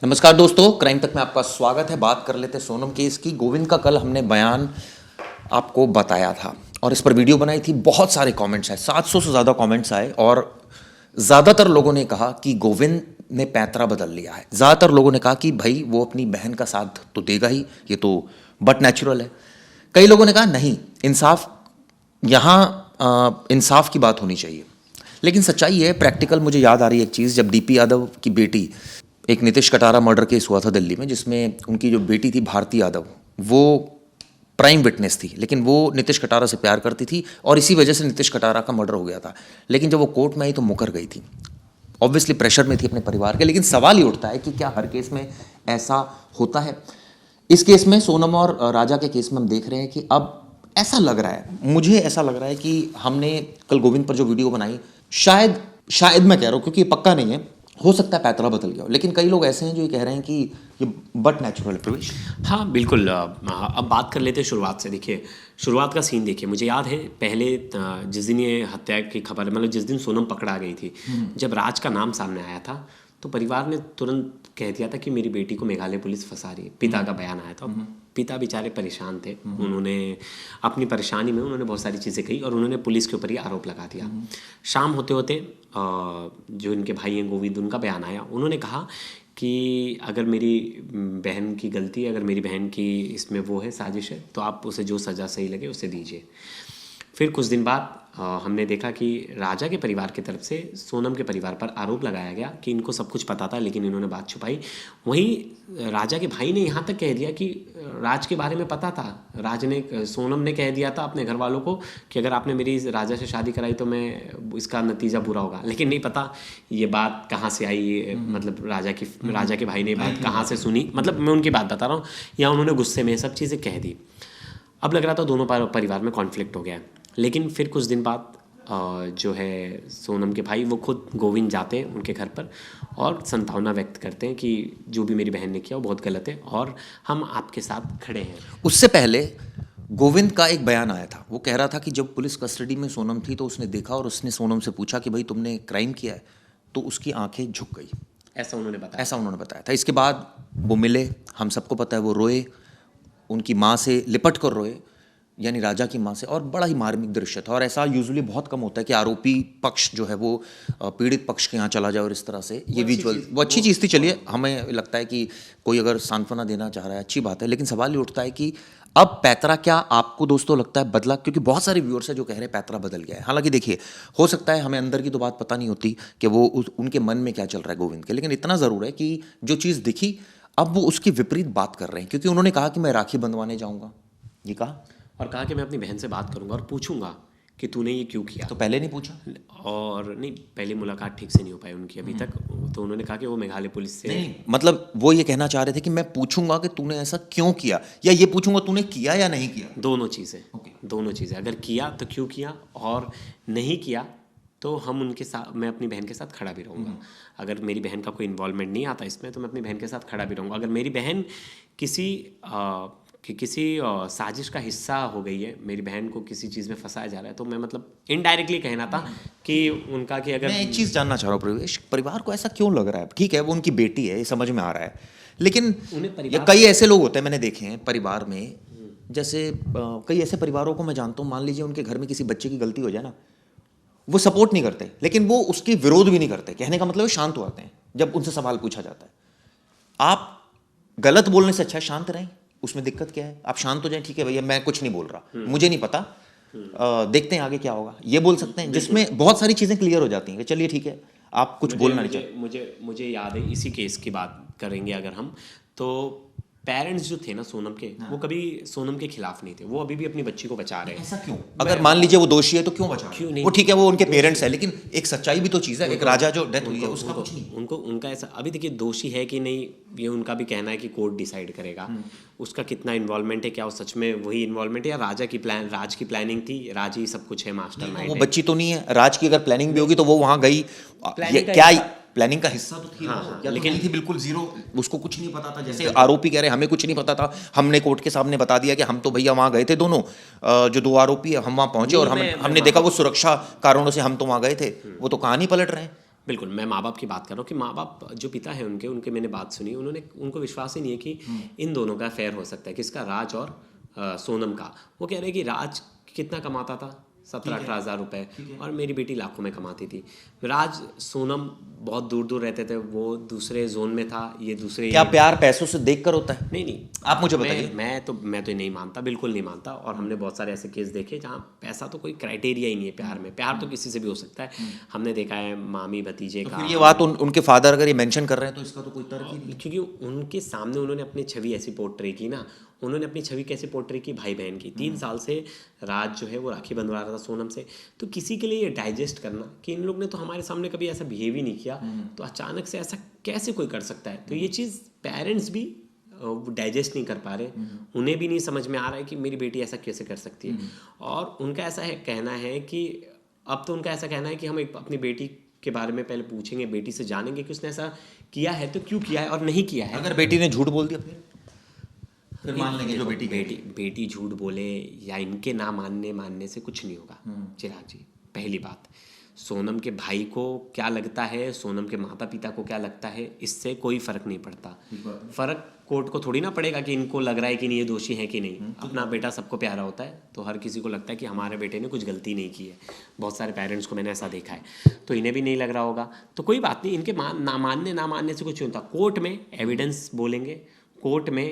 नमस्कार दोस्तों, क्राइम तक में आपका स्वागत है। बात कर लेते हैं सोनम केस की। गोविंद का कल हमने बयान आपको बताया था और इस पर वीडियो बनाई थी। बहुत सारे कमेंट्स आए, 700 से ज़्यादा कमेंट्स आए और ज़्यादातर लोगों ने कहा कि गोविंद ने पैंतरा बदल लिया है। ज़्यादातर लोगों ने कहा कि भाई वो अपनी बहन का साथ तो देगा ही, ये तो बट नेचुरल है। कई लोगों ने कहा नहीं, इंसाफ यहाँ इंसाफ की बात होनी चाहिए। लेकिन सच्चाई है, प्रैक्टिकल मुझे याद आ रही है एक चीज़, जब डीपी यादव की बेटी, एक नीतीश कटारा मर्डर केस हुआ था दिल्ली में, जिसमें उनकी जो बेटी थी भारती यादव, वो प्राइम विटनेस थी, लेकिन वो नीतीश कटारा से प्यार करती थी और इसी वजह से नीतीश कटारा का मर्डर हो गया था। लेकिन जब वो कोर्ट में आई तो मुकर गई थी। ऑब्वियसली प्रेशर में थी अपने परिवार के। लेकिन सवाल ये उठता है कि क्या हर केस में ऐसा होता है? इस केस में, सोनम और राजा के केस में, हम देख रहे हैं कि अब ऐसा लग रहा है, मुझे ऐसा लग रहा है कि हमने कल गोविंद पर जो वीडियो बनाई, शायद मैं कह रहा हूँ क्योंकि ये पक्का नहीं है, हो सकता है पैंतरा बदल गया हो। लेकिन कई लोग ऐसे हैं जो ये कह रहे हैं कि ये बट नेचुरल है। प्रवेश, हाँ बिल्कुल। अब बात कर लेते हैं शुरुआत से। देखिए, शुरुआत का सीन देखिए। मुझे याद है पहले जिस दिन ये हत्या की खबर, मतलब जिस दिन सोनम पकड़ा गई थी, जब राज का नाम सामने आया था तो परिवार ने तुरंत कह दिया था कि मेरी बेटी को मेघालय पुलिस फंसा रही है। पिता का बयान आया था। पिता बेचारे परेशान थे। उन्होंने अपनी परेशानी में उन्होंने बहुत सारी चीज़ें कही और उन्होंने पुलिस के ऊपर ये आरोप लगा दिया। शाम होते होते जो इनके भाई हैं गोविंद, उनका बयान आया। उन्होंने कहा कि अगर मेरी बहन की गलती है, अगर मेरी बहन की इसमें वो है, साजिश है, तो आप उसे जो सज़ा सही लगे उसे दीजिए। फिर कुछ दिन बाद हमने देखा कि राजा के परिवार की तरफ से सोनम के परिवार पर आरोप लगाया गया कि इनको सब कुछ पता था लेकिन इन्होंने बात छुपाई। वहीं राजा के भाई ने यहाँ तक कह दिया कि राज के बारे में पता था। सोनम ने कह दिया था अपने घर वालों को कि अगर आपने मेरी राजा से शादी कराई तो मैं इसका नतीजा बुरा होगा। लेकिन नहीं पता ये बात कहाँ से आई, मतलब राजा के भाई ने बात कहाँ से सुनी। मतलब मैं उनकी बात बता रहा हूँ, या उन्होंने गुस्से में सब चीज़ें कह दी। अब लग रहा था दोनों परिवार में कॉन्फ्लिक्ट हो गया है। लेकिन फिर कुछ दिन बाद जो है सोनम के भाई, वो खुद गोविंद जाते हैं उनके घर पर और संतावना व्यक्त करते हैं कि जो भी मेरी बहन ने किया वो बहुत गलत है और हम आपके साथ खड़े हैं। उससे पहले गोविंद का एक बयान आया था। वो कह रहा था कि जब पुलिस कस्टडी में सोनम थी तो उसने देखा और उसने सोनम से पूछा कि भाई तुमने क्राइम किया है, तो उसकी आंखें झुक गई। ऐसा उन्होंने बताया था। इसके बाद वो मिले, हम सबको पता है, वो रोए, उनकी माँ से लिपट कर रोए, यानी राजा की माँ से, और बड़ा ही मार्मिक दृश्य था। और ऐसा यूजुअली बहुत कम होता है कि आरोपी पक्ष जो है वो पीड़ित पक्ष के यहाँ चला जाए और इस तरह से ये विजुअल, वो अच्छी चीज़ थी। चलिए, हमें लगता है कि कोई अगर सांत्वना देना चाह रहा है, अच्छी बात है। लेकिन सवाल ये उठता है कि अब पैंतरा क्या आपको दोस्तों लगता है बदला? क्योंकि बहुत सारे व्यूअर्स हैं जो कह रहे हैं पैंतरा बदल गया है। हालांकि देखिए, हो सकता है हमें अंदर की तो बात पता नहीं होती कि वो उनके मन में क्या चल रहा है गोविंद के, लेकिन इतना ज़रूर है कि जो चीज़ दिखी, अब वो उसकी विपरीत बात कर रहे हैं। क्योंकि उन्होंने कहा कि मैं राखी बंधवाने जाऊँगा, ये कहा, और कहा कि मैं अपनी बहन से बात करूंगा और पूछूंगा कि तूने ये क्यों किया। तो पहले नहीं पूछा? और नहीं, पहले मुलाकात ठीक से नहीं हो पाई उनकी अभी तक। तो उन्होंने कहा कि वो मेघालय पुलिस से नहीं, मतलब वो ये कहना चाह रहे थे कि मैं पूछूंगा कि तूने ऐसा क्यों किया, या ये पूछूंगा तूने किया या नहीं किया। दोनों चीज़ें, दोनों चीज़ें। अगर किया तो क्यों किया, और नहीं किया तो हम उनके साथ, मैं अपनी बहन के साथ खड़ा भी रहूँगा। अगर मेरी बहन का कोई इन्वॉल्वमेंट नहीं आता इसमें तो मैं अपनी बहन के साथ खड़ा भी रहूँगा। अगर मेरी बहन किसी साजिश का हिस्सा हो गई है, मेरी बहन को किसी चीज़ में फंसाया जा रहा है, तो मैं, मतलब इनडायरेक्टली कहना था कि उनका, कि अगर मैं एक चीज़ जानना चाह रहा हूँ प्रवेश, परिवार को ऐसा क्यों लग रहा है? ठीक है, वो उनकी बेटी है, ये समझ में आ रहा है, लेकिन कई ऐसे लोग होते हैं, मैंने देखे हैं परिवार में, जैसे कई ऐसे परिवारों को मैं जानता हूँ, मान लीजिए उनके घर में किसी बच्चे की गलती हो जाए ना, वो सपोर्ट नहीं करते, लेकिन वो उसकी विरोध भी नहीं करते। कहने का मतलब शांत हो जाते हैं जब उनसे सवाल पूछा जाता है। आप गलत बोलने से अच्छा शांत रहें, उसमें दिक्कत क्या है? आप शांत हो जाएं, ठीक है भैया मैं कुछ नहीं बोल रहा, मुझे नहीं पता, देखते हैं आगे क्या होगा, ये बोल सकते हैं, जिसमें बहुत सारी चीज़ें क्लियर हो जाती हैं कि चलिए ठीक है, आप कुछ बोलना नहीं चाहते। मुझे याद है, इसी केस की बात करेंगे अगर हम, तो पेरेंट्स जो थे ना सोनम के, वो कभी सोनम के खिलाफ नहीं थे। वो अभी भी अपनी बच्ची को बचा रहे हैं। ऐसा क्यों? अगर मान लीजिए वो दोषी है तो क्यों बचा? क्यों नहीं? वो ठीक है, वो उनके पेरेंट्स है, लेकिन एक सच्चाई भी तो चीज़ है। एक राजा जो डेथ हुई है उसका कुछ नहीं, उनका ऐसा, अभी देखिए दोषी है कि नहीं, ये उनका भी कहना है कि कोर्ट डिसाइड करेगा। उसका कितना इन्वॉल्वमेंट है, क्या वो सच में वही इन्वॉल्वमेंट है या राज की प्लानिंग थी, राज ही सब कुछ है, मास्टरमाइंड है। वो बच्ची तो नहीं है, राज की अगर प्लानिंग भी होगी तो वो वहाँ गई, क्या प्लानिंग का हिस्सा तो थी। हाँ, या लेकिन थी बिल्कुल जीरो, उसको कुछ नहीं पता था। जैसे आरोपी कह रहे हमें कुछ नहीं पता था, हमने कोर्ट के सामने बता दिया कि हम तो भैया वहाँ गए थे, दोनों जो दो आरोपी है हम वहाँ पहुंचे और हमने देखा वो सुरक्षा कारणों से हम तो वहाँ गए थे। वो तो कहानी पलट रहे हैं बिल्कुल, मैं माँ बाप की बात कर रहा हूँ कि माँ बाप जो पिता है उनके मैंने बात सुनी, उनको विश्वास ही नहीं है कि इन दोनों का अफेयर हो सकता है, किसका, राज और सोनम का। वो कह रहे हैं कि राज कितना कमाता था, 17-18 हज़ार रुपये, और मेरी बेटी लाखों में कमाती थी। राज, सोनम बहुत दूर दूर रहते थे, वो दूसरे जोन में था, ये दूसरे। क्या प्यार पैसों से देख कर होता है? नहीं नहीं, आप मुझे बताइए। मैं तो नहीं मानता, बिल्कुल नहीं मानता। और हमने बहुत सारे ऐसे केस देखे जहाँ पैसा तो कोई क्राइटेरिया ही नहीं है प्यार में। प्यार तो किसी से भी हो सकता है। हमने देखा है मामी भतीजे का। फिर ये बात उनके फादर अगर ये मेंशन कर रहे हैं तो इसका तो कोई तर्क ही नहीं। क्योंकि उनके सामने उन्होंने अपनी छवि ऐसी पोर्ट्रे की ना, उन्होंने अपनी छवि कैसे पोर्ट्रे की, भाई बहन की। 3 साल से राज जो है वो राखी बंधवा रहा था सोनम से। तो किसी के लिए ये डाइजेस्ट करना कि इन लोग ने तो हमारे सामने कभी ऐसा बिहेव ही नहीं किया, तो अचानक से ऐसा कैसे कोई कर सकता है। तो ये चीज़ पेरेंट्स भी डाइजेस्ट नहीं कर पा रहे, उन्हें भी नहीं समझ में आ रहा है कि मेरी बेटी ऐसा कैसे कर सकती है। और उनका ऐसा है कहना है कि अब तो उनका ऐसा कहना है कि हम अपनी बेटी के बारे में पहले पूछेंगे, बेटी से जानेंगे कि उसने ऐसा किया है तो क्यों किया है और नहीं किया है। अगर बेटी ने झूठ बोल दिया फिर मान लेंगे जो बेटी झूठ बोले या इनके ना मानने से कुछ नहीं होगा चिराग जी। पहली बात, सोनम के भाई को क्या लगता है, सोनम के माता पिता को क्या लगता है, इससे कोई फर्क नहीं पड़ता। फर्क कोर्ट को थोड़ी ना पड़ेगा कि इनको लग रहा है कि नहीं ये दोषी है कि नहीं। अपना बेटा सबको प्यारा होता है, तो हर किसी को लगता है कि हमारे बेटे ने कुछ गलती नहीं की है। बहुत सारे पेरेंट्स को मैंने ऐसा देखा है, तो इन्हें भी नहीं लग रहा होगा। तो कोई बात नहीं, इनके ना मानने से कुछ नहीं होता। कोर्ट में एविडेंस बोलेंगे, कोर्ट में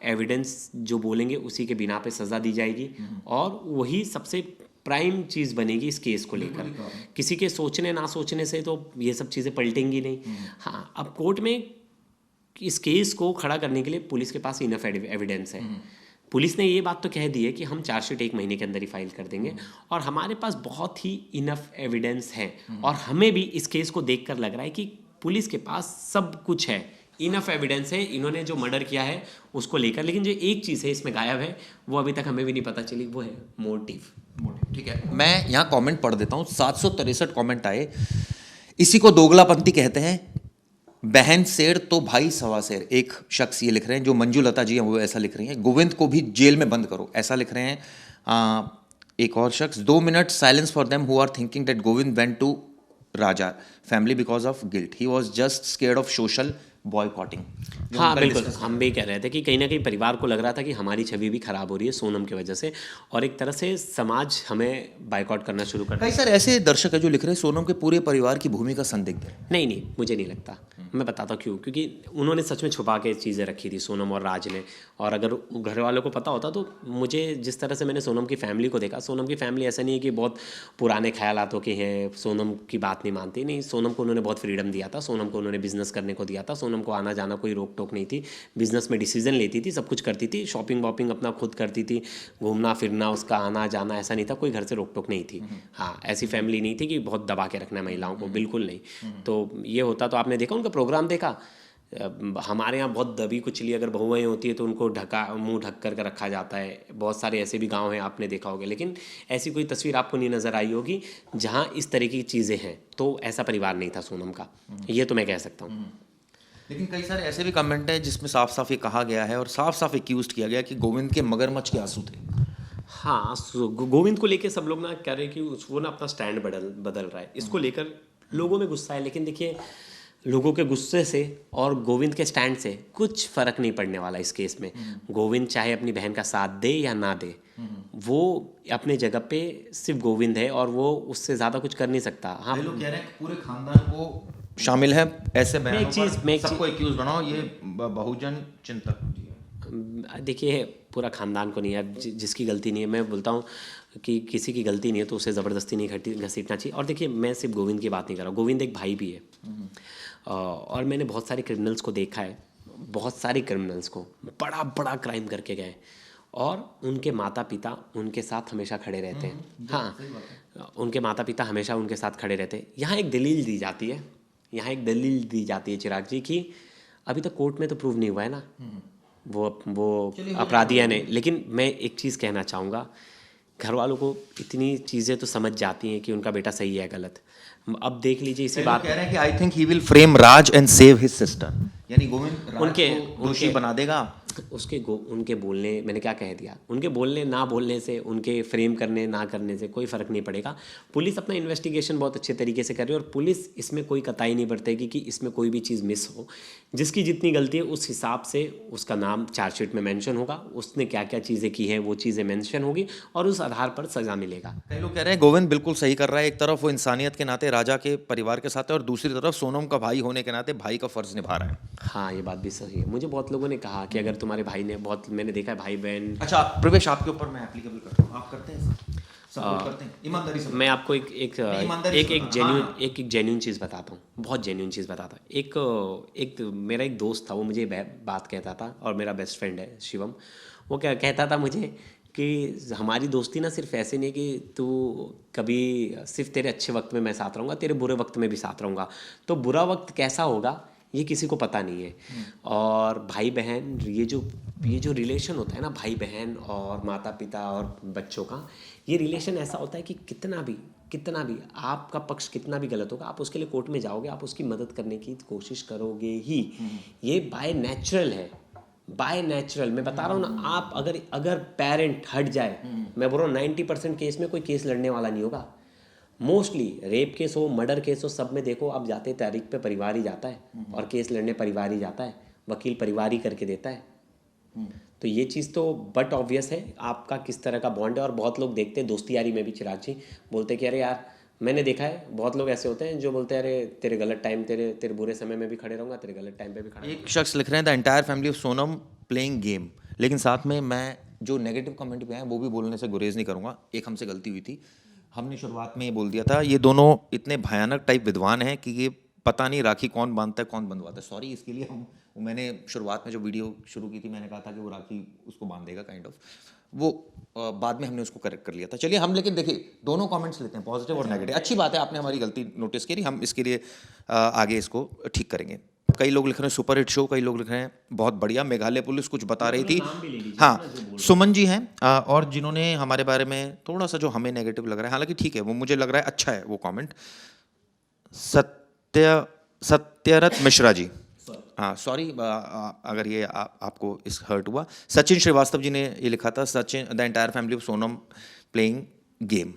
एविडेंस जो बोलेंगे उसी के बिना पे सज़ा दी जाएगी, और वही सबसे प्राइम चीज़ बनेगी इस केस को लेकर। किसी के सोचने ना सोचने से तो ये सब चीज़ें पलटेंगी नहीं। हाँ, अब कोर्ट में इस केस को खड़ा करने के लिए पुलिस के पास इनफ एविडेंस है। पुलिस ने ये बात तो कह दी है कि हम चार्जशीट 1 महीने के अंदर ही फाइल कर देंगे, और हमारे पास बहुत ही इनफ एविडेंस है। और हमें भी इस केस को देखकर लग रहा है कि पुलिस के पास सब कुछ है, इनफ एविडेंस है इन्होंने जो मर्डर किया है उसको लेकर। लेकिन जो एक चीज़ है इसमें गायब है, वो अभी तक हमें भी नहीं पता चली, वो है मोटिव। ठीक है, मैं यहाँ कमेंट पढ़ देता हूँ। 763 कमेंट आए। इसी को दोगलापंथी कहते हैं। बहन शेर तो भाई सवा शेर, एक शख्स ये लिख रहे हैं। जो मंजू लता जी हैं वो ऐसा लिख रही हैं। गोविंद को भी जेल में बंद करो, ऐसा लिख रहे हैं। एक और शख्स, 2 minute silence for them who are thinking that Govind went to Raja family because of guilt, he was just scared of social boycotting. हाँ बिल्कुल, हम भी कह रहे थे कि कहीं ना कहीं परिवार को लग रहा था कि हमारी छवि भी खराब हो रही है सोनम की वजह से, और एक तरह से समाज हमें बाइकआउट करना शुरू कर। कई सारे ऐसे दर्शक है जो लिख रहे हैं सोनम के पूरे परिवार की भूमिका संदिग्ध है। नहीं, मुझे नहीं लगता। मैं बताता हूँ क्यों। क्योंकि उन्होंने सच में छुपा के चीज़ें रखी थी सोनम और राज ने, और अगर घर वालों को पता होता तो मुझे जिस तरह से मैंने सोनम की फैमिली को देखा, सोनम की फैमिली ऐसा नहीं है कि बहुत पुराने ख्यालातों के हैं, सोनम की बात नहीं मानती। नहीं, सोनम को उन्होंने बहुत फ्रीडम दिया था, सोनम को उन्होंने बिजनेस करने को दिया था, सोनम को आना जाना कोई रोक टोक नहीं थी, बिजनेस में डिसीजन लेती थी, सब कुछ करती थी, शॉपिंग वॉपिंग अपना खुद करती थी, घूमना फिरना उसका आना जाना ऐसा नहीं था, कोई घर से रोक टोक नहीं थी। हाँ, ऐसी फैमिली नहीं थी कि बहुत दबा के रखना है महिलाओं को, बिल्कुल नहीं। तो ये होता तो आपने देखा, उनका प्रोग्राम देखा। हमारे यहाँ बहुत दबी कुचली अगर बहुएँ होती है तो उनको मुंह ढक कर रखा जाता है। बहुत सारे ऐसे भी गांव हैं, आपने देखा होगा, लेकिन ऐसी कोई तस्वीर आपको नहीं नज़र आई होगी जहाँ इस तरह की चीज़ें हैं। तो ऐसा परिवार नहीं था सोनम का, ये तो मैं कह सकता हूँ। लेकिन कई सारे ऐसे भी कमेंट हैं जिसमें साफ साफ ये कहा गया है और साफ साफ एक्यूज किया गया कि गोविंद के मगरमच्छ के आंसू थे। हाँ, गोविंद को लेके सब लोग ना कह रहे हैं कि वो ना अपना स्टैंड बदल रहा है। इसको लेकर लोगों में गुस्सा है, लेकिन देखिए लोगों के गुस्से से और गोविंद के स्टैंड से कुछ फ़र्क नहीं पड़ने वाला इस केस में। गोविंद चाहे अपनी बहन का साथ दे या ना दे, वो अपने जगह पे सिर्फ गोविंद है और वो उससे ज़्यादा कुछ कर नहीं सकता। हाँ, लोग कह रहे हैं कि पूरे खानदान को शामिल है ऐसे बयानों पर, सबको एक्यूज बनाओ, ये बहुजन चिंतक। देखिए, पूरा खानदान को नहीं है, जिसकी गलती नहीं है। मैं बोलता हूँ कि किसी की गलती नहीं है तो उसे ज़बरदस्ती नहीं घसीटना चाहिए। और देखिए, मैं सिर्फ गोविंद की बात नहीं कर रहा, गोविंद एक भाई भी है। और मैंने बहुत सारे क्रिमिनल्स को देखा है, बहुत सारे क्रिमिनल्स को बड़ा बड़ा क्राइम करके गए, और उनके माता पिता उनके साथ हमेशा खड़े रहते हैं। हाँ, उनके माता पिता हमेशा उनके साथ खड़े रहते हैं। यहाँ एक दलील दी जाती है चिराग जी की अभी तक कोर्ट में तो प्रूव नहीं हुआ है ना वो अपराधी है नहीं। लेकिन मैं एक चीज़ कहना चाहूँगा, घर वालों को इतनी चीज़ें तो समझ जाती हैं कि उनका बेटा सही है गलत। अब देख लीजिए इसी बात कह रहे हैं कि I think he will frame Raj and save his sister, यानी गोविंद राज को दोषी बना देगा उनके बोलने, मैंने क्या कह दिया, उनके बोलने ना बोलने से, उनके फ्रेम करने ना करने से कोई फ़र्क नहीं पड़ेगा। पुलिस अपना इन्वेस्टिगेशन बहुत अच्छे तरीके से कर रही है और पुलिस इसमें कोई कताई नहीं बरतेगी कि इसमें कोई भी चीज़ मिस हो। जिसकी जितनी गलती है उस हिसाब से उसका नाम चार्जशीट में मेंशन होगा, उसने क्या क्या चीज़ें की है वो चीज़ें मेंशन होगी और उस आधार पर सज़ा मिलेगा। कई लोग कह रहे हैं गोविंद बिल्कुल सही कर रहा है, एक तरफ वो इंसानियत के नाते राजा के परिवार के साथ है और दूसरी तरफ सोनम का भाई होने के नाते भाई का फर्ज निभा रहा है। हाँ, ये बात भी सही है। मुझे बहुत लोगों ने कहा कि अगर तुम्हारे भाई ने, बहुत मैंने देखा है भाई बहन। अच्छा प्रवेश, आपके ऊपर मैं एप्लीकेबल करता हूँ, आप करते हैं, सपोर्ट करते हैं ईमानदारी से? मैं आपको एक जेन्युइन चीज़ बताता हूँ, बहुत जेन्युइन चीज़ बताता हूँ। एक मेरा एक दोस्त था, वो मुझे बात कहता था, और मेरा बेस्ट फ्रेंड है शिवम। वो क्या कहता था मुझे कि हमारी दोस्ती ना सिर्फ ऐसे नहीं कि तू कभी सिर्फ तेरे अच्छे वक्त में मैं साथ रहूँगा, तेरे बुरे वक्त में भी साथ रहूँगा, तो बुरा वक्त कैसा होगा ये किसी को पता नहीं है। और भाई बहन, ये जो रिलेशन होता है ना, भाई बहन और माता पिता और बच्चों का, ये रिलेशन ऐसा होता है कि कितना भी आपका पक्ष कितना भी गलत होगा, आप उसके लिए कोर्ट में जाओगे, आप उसकी मदद करने की कोशिश करोगे ही। ये बाय नेचुरल है, बाय नेचुरल। मैं बता रहा हूँ ना, आप अगर पेरेंट हट जाए, मैं बोल रहा हूँ 90% केस में कोई केस लड़ने वाला नहीं होगा। मोस्टली रेप केस हो, मर्डर केस हो, सब में देखो आप जाते तारीख पे परिवार ही जाता है और केस लड़ने परिवार ही जाता है, वकील परिवार ही करके देता है। तो ये चीज़ तो बट ऑब्वियस है आपका किस तरह का बॉन्ड है। और बहुत लोग देखते हैं दोस्ती यारी में भी, चिराग जी बोलते हैं कि अरे यार, मैंने देखा है बहुत लोग ऐसे होते हैं जो बोलते हैं अरे तेरे गलत टाइम, तेरे बुरे समय में भी खड़े रहूँगा, तेरे गलत टाइम पे भी खड़े। एक शख्स लिख रहे हैं the entire family of Sonam playing game, लेकिन साथ में मैं जो नेगेटिव कमेंट पे आए वो भी बोलने से गुरेज नहीं करूँगा। एक हमसे गलती हुई थी, हमने शुरुआत में ये बोल दिया था ये दोनों इतने भयानक टाइप विद्वान हैं कि ये पता नहीं राखी कौन बांधता है कौन बंधवाता है। सॉरी इसके लिए। मैंने शुरुआत में जो वीडियो शुरू की थी मैंने कहा था कि वो राखी उसको बांधेगा काइंड ऑफ, वो बाद में हमने उसको करेक्ट कर लिया था। चलिए हम, लेकिन देखिए दोनों कमेंट्स लेते हैं, पॉजिटिव और नेगेटिव। अच्छी बात है, आपने हमारी गलती नोटिस करी, हम इसके लिए आगे इसको ठीक करेंगे। कई लोग लिख रहे हैं सुपर हिट शो, कई लोग लिख रहे हैं बहुत बढ़िया, मेघालय पुलिस कुछ बता रही थी। हाँ, सुमन जी हैं और जिन्होंने हमारे बारे में थोड़ा सा जो हमें नेगेटिव लग रहा है, हालांकि ठीक है वो मुझे लग रहा है अच्छा है वो कमेंट, सत्यरथ मिश्रा जी, हाँ सॉरी अगर ये आपको इस हर्ट हुआ। सचिन श्रीवास्तव जी ने ये लिखा था, Sachin the entire family of Sonam playing game.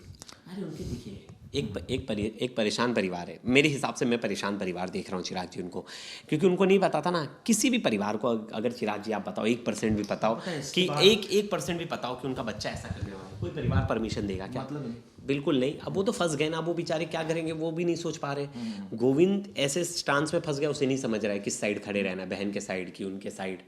अरे उनके देखिए एक परेशान परिवार है। मेरे हिसाब से मैं परेशान परिवार देख रहा हूँ चिराग जी उनको, क्योंकि उनको नहीं पता था ना, किसी भी परिवार को अगर चिराग जी आप बताओ 1% भी पता हो कि 1% भी पता हो कि उनका बच्चा ऐसा करने वाला है, कोई परिवार परमिशन देगा क्या? मतलब बिल्कुल नहीं। अब वो तो फंस गए ना, अब वो बेचारे क्या करेंगे वो भी नहीं सोच पा रहे। गोविंद ऐसे स्टांस में फंस गया, उसे नहीं समझ रहा है किस साइड खड़े रहना, बहन के साइड की उनके साइड।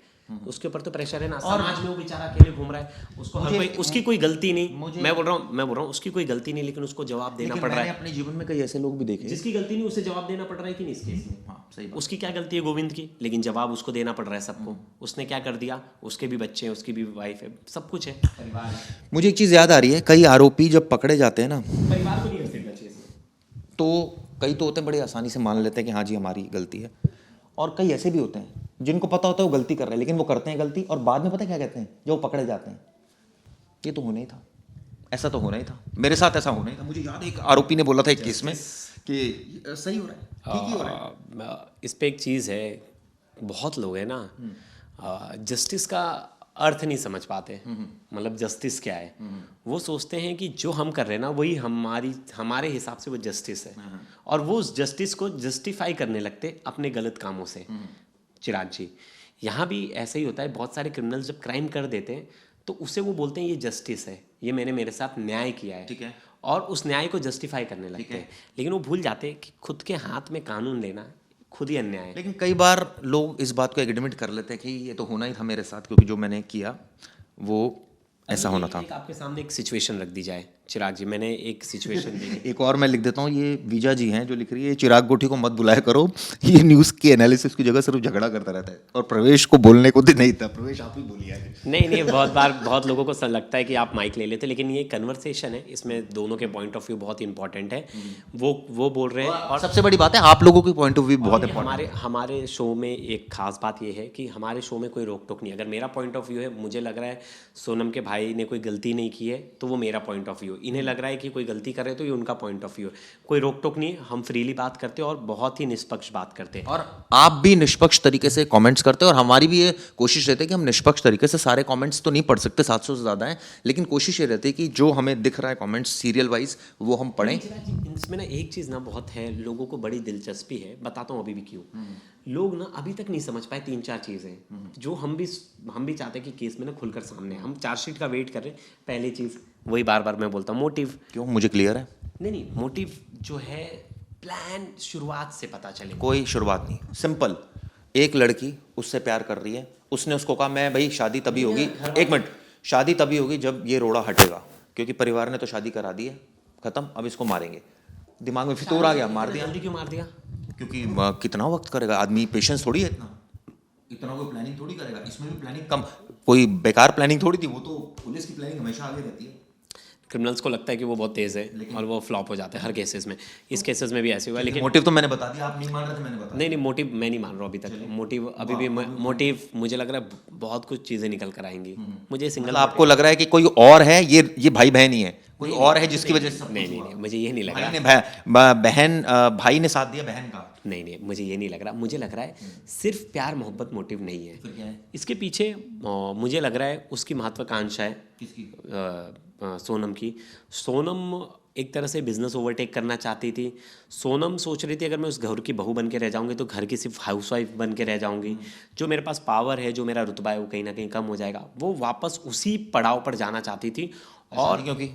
उसके ऊपर तो प्रेशर है ना, समाज में वो बेचारा अकेले घूम रहा है, उसको हर कोई, उसकी कोई गलती नहीं। मैं बोल रहा हूँ उसकी कोई गलती नहीं, लेकिन उसको जवाब देना पड़ रहा है। अपने जीवन में कई ऐसे लोग भी देखे जिसकी गलती नहीं उसे जवाब देना पड़ रहा है कि नहीं इस केस में। हाँ, सही बात। उसकी क्या गलती है गोविंद की, लेकिन जवाब उसको देना पड़ रहा है सबको। उसने क्या कर दिया, उसके भी बच्चे हैं, उसकी भी वाइफ है, सब कुछ है, परिवार है। मुझे एक चीज़ याद आ रही है, कई आरोपी जब पकड़े जाते हैं ना, परिवार को नहीं घसीटना चाहिए इसमें। तो कई तो होते हैं बड़े आसानी से मान लेते हैं कि हाँ जी हमारी गलती है, और कई ऐसे भी होते हैं जिनको पता होता है वो गलती कर रहे हैं, लेकिन वो करते हैं गलती और बाद में पता है क्या कहते हैं जब वो पकड़े जाते हैं, ये तो होना ही था, ऐसा तो होना ही था, मेरे साथ ऐसा होना ही था। मुझे याद है एक आरोपी ने बोला था एक केस में कि सही हो रहा है, ठीक ही हो रहा है। इस पे एक चीज़ है, बहुत लोग हैं ना जस्टिस का अर्थ नहीं समझ पाते, मतलब जस्टिस क्या है। वो सोचते हैं कि जो हम कर रहे हैं ना वही हमारे हिसाब से वो जस्टिस है, और वो उस जस्टिस को जस्टिफाई करने लगते अपने गलत कामों से। चिराग जी, यहाँ भी ऐसे ही होता है, बहुत सारे क्रिमिनल्स जब क्राइम कर देते हैं तो उसे वो बोलते हैं ये जस्टिस है, ये मैंने मेरे साथ न्याय किया है, ठीक है, और उस न्याय को जस्टिफाई करने लगते हैं, लेकिन वो भूल जाते हैं कि खुद के हाथ में कानून लेना खुद ही अन्याय है। लेकिन कई बार लोग इस बात को एडमिट कर लेते हैं कि ये तो होना ही था मेरे साथ, क्योंकि जो मैंने किया वो ऐसा होना था। आपके सामने एक सिचुएशन रख दी जाए चिराग जी, मैंने एक सिचुएशन दी। एक और मैं लिख देता हूँ, ये वीजा जी हैं जो लिख रही है चिराग गोठी को मत बुलाया करो, ये न्यूज़ के एनालिसिस की जगह सिर्फ झगड़ा करता रहता है, और प्रवेश को बोलने को नहीं था। प्रवेश आप ही बोलिए आज। नहीं, बहुत लोगों को लगता है कि आप माइक ले लेते, लेकिन ये कन्वर्सेशन है, इसमें दोनों के पॉइंट ऑफ व्यू बहुत इंपॉर्टेंट है। वो बोल रहे हैं, और सबसे बड़ी बात है आप लोगों की पॉइंट ऑफ व्यू बहुत इंपॉर्टेंट है। हमारे शो में एक खास बात ये है कि हमारे शो में कोई रोक टोक नहीं। अगर मेरा पॉइंट ऑफ व्यू है, मुझे लग रहा है सोनम के भाई ने कोई गलती नहीं की है, तो वो मेरा पॉइंट ऑफ व्यू, इन्हें लग रहा है कि कोई गलती कर रहे तो ये उनका पॉइंट ऑफ व्यू है। कोई रोक टोक नहीं है, हम फ्रीली बात करते हैं और बहुत ही निष्पक्ष बात करते हैं। और आप भी निष्पक्ष तरीके से कमेंट्स करते हैं और हमारी भी ये कोशिश रहती है कि हम निष्पक्ष तरीके से सारे कमेंट्स तो नहीं पढ़ सकते, 700 से ज़्यादा हैं, लेकिन कोशिश ये रहती है कि जो हमें दिख रहा है कमेंट्स सीरियल वाइज वो हम पढ़ें। इसमें ना एक चीज़ ना बहुत है, लोगों को बड़ी दिलचस्पी है, बताता हूँ अभी भी क्यों। लोग ना अभी तक नहीं समझ पाए 3-4 चीज़ें जो हम भी चाहते हैं कि केस में ना खुलकर सामने आए। हम चार्जशीट का वेट कर रहे हैं। पहली चीज़ वही बार बार मैं बोलता हूँ, मोटिव। क्यों, मुझे क्लियर है। नहीं, मोटिव जो है प्लान शुरुआत से पता चले। कोई शुरुआत नहीं, सिंपल। एक लड़की उससे प्यार कर रही है, उसने उसको कहा मैं भाई शादी तभी होगी, एक मिनट, शादी तभी होगी जब ये रोड़ा हटेगा, क्योंकि परिवार ने तो शादी करा दी है, खत्म, अब इसको मारेंगे। दिमाग में फितूर आ गया, मार दिया। जल्दी क्यों मार दिया? क्योंकि कितना वक्त करेगा आदमी, पेशेंस थोड़ी है इतना कोई प्लानिंग थोड़ी करेगा। इसमें भी प्लानिंग कम, कोई बेकार प्लानिंग थोड़ी थी, वो तो पुलिस की प्लानिंग हमेशा आगे रहती है। क्रिमिनल्स को लगता है कि वो बहुत तेज़ है और वो फ्लॉप हो जाते हैं हर केसेस में। इस केसेस में भी ऐसे हुआ, लेकिन मोटिव तो मैंने बता दिया, आप नहीं मान रहे थे, मैंने बताया। नहीं, मोटिव मैं नहीं मान रहा हूँ अभी तक। मोटिव अभी भी मोटिव मुझे लग रहा है बहुत कुछ चीज़ें निकल कर आएंगी। मुझे सिंगल मतलब आपको लग रहा है कि कोई और है, ये भाई बहन ही है, कोई और है जिसकी वजह से सब नहीं, मुझे ये नहीं लग रहा। भाई ने साथ दिया बहन का। नहीं, मुझे ये नहीं लग रहा। मुझे लग रहा है सिर्फ प्यार मोहब्बत मोटिव नहीं है। फिर क्या है? इसके पीछे मुझे लग रहा है उसकी महत्वाकांक्षा है। किसकी? सोनम की। सोनम एक तरह से बिजनेस ओवरटेक करना चाहती थी। सोनम सोच रही थी अगर मैं उस घर की बहू बन के रह जाऊंगी तो घर की सिर्फ हाउसवाइफ बन के रह जाऊंगी। जो मेरे पास पावर है, जो मेरा रुतबा है, वो कहीं ना कहीं कम हो जाएगा। वो वापस उसी पड़ाव पर जाना चाहती थी। और क्योंकि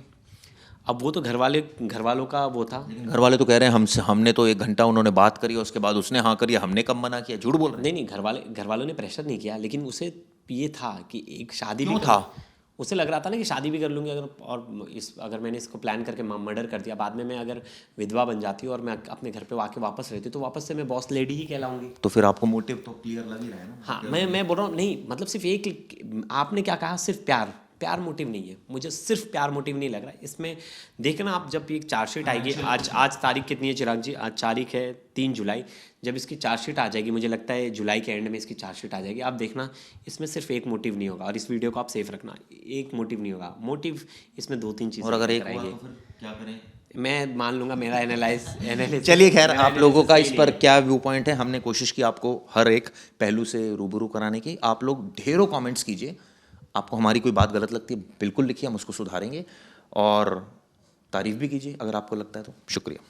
अब वो तो घर वालों का वो था। घर वाले तो कह रहे हैं हमने तो 1 घंटा उन्होंने बात करी, उसके बाद उसने हाँ करी, हमने कब मना किया, झूठ बोल रहे हैं। नहीं, घर वालों ने प्रेशर नहीं किया, लेकिन उसे ये था कि एक शादी क्यों भी था? उसे लग रहा था ना कि शादी भी कर लूँगी अगर, और अगर मैंने इसको प्लान करके मर्डर कर दिया, बाद में मैं अगर विधवा बन जाती और मैं अपने घर पे आके वापस रहती तो वापस से मैं बॉस लेडी ही कहलाऊंगी। तो फिर आपको मोटिव तो क्लियर लग ही रहा है ना। हाँ, मैं बोल रहा हूँ, नहीं मतलब सिर्फ एक, आपने क्या कहा, सिर्फ प्यार मोटिव नहीं है। मुझे सिर्फ प्यार मोटिव नहीं लग रहा है इसमें। देखना आप, जब एक चार्जशीट आएगी, आज तारीख कितनी है चिराग जी? आज तारीख है 3 जुलाई। जब इसकी चार्जशीट आ जाएगी, मुझे लगता है जुलाई के एंड में इसकी चार्जशीट आ जाएगी, आप देखना इसमें सिर्फ एक मोटिव नहीं होगा। और इस वीडियो को आप सेफ रखना, एक मोटिव नहीं होगा, मोटिव इसमें 2-3 चीज़ें। और अगर एक हुआ तो फिर क्या करें? मैं मान लूंगा मेरा एनालिसिस। चलिए खैर, आप लोगों का इस पर क्या व्यू पॉइंट है, हमने कोशिश की आपको हर एक पहलू से रूबरू कराने की। आप लोग ढेरों कमेंट्स कीजिए, आपको हमारी कोई बात गलत लगती है बिल्कुल लिखिए, हम उसको सुधारेंगे, और तारीफ भी कीजिए अगर आपको लगता है तो। शुक्रिया।